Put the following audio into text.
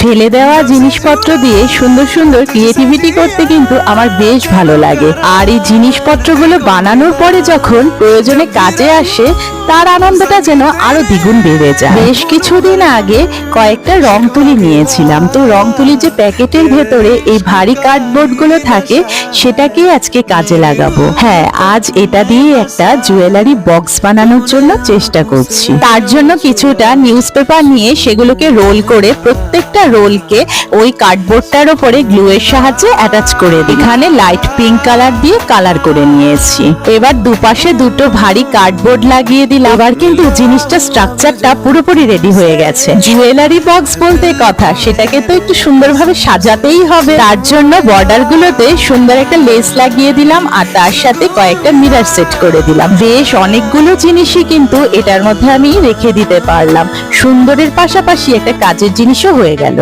ফেলে দেওয়া জিনিসপত্র দিয়ে সুন্দর সুন্দর ক্রিয়েটিভিটি করতে কিন্তু আমার বেশ ভালো লাগে। আর এই জিনিসপত্রগুলো বানানোর পরে যখন প্রয়োজনে কাজে আসে তার আনন্দটা যেন আরো দ্বিগুণ বেড়ে যায়। বেশ কিছুদিন আগে কয়েকটা রং তুলি নিয়েছিলাম, তো রং তুলির যে প্যাকেটের ভেতরে এই ভারী কার্ডবোর্ড গুলো থাকে সেটাকে আজকে কাজে লাগাবো। হ্যাঁ, আজ এটা দিয়ে একটা জুয়েলারি বক্স বানানোর জন্য চেষ্টা করছি। তার জন্য কিছুটা নিউজ পেপার নিয়ে সেগুলোকে রোল করে প্রত্যেকটা রোলকে ওই কার্ডবোর্ডটার উপরে গ্লু এর সাহায্যে অ্যাটাচ করে দিই। এখানে লাইট পিঙ্ক কালার দিয়ে কালার করে নিয়েছি। এবার দুপাশে দুটো ভারী কার্ডবোর্ড লাগিয়ে দিলাম। এবার কিন্তু জিনিসটা স্ট্রাকচারটা পুরোপুরি রেডি হয়ে গেছে। জুয়েলারি বক্স বলতে কথা, সেটাকে তো একটু সুন্দরভাবে সাজাতেই হবে। তার জন্য বর্ডার গুলোতে সুন্দর একটা লেস লাগিয়ে দিলাম আর তার সাথে কয়েকটা মিরর সেট করে দিলাম। বেশ অনেকগুলো জিনিসই কিন্তু এটার মধ্যে আমি রেখে দিতে পারলাম। সুন্দরের পাশাপাশি একটা কাজের জিনিসও হয়ে গেল।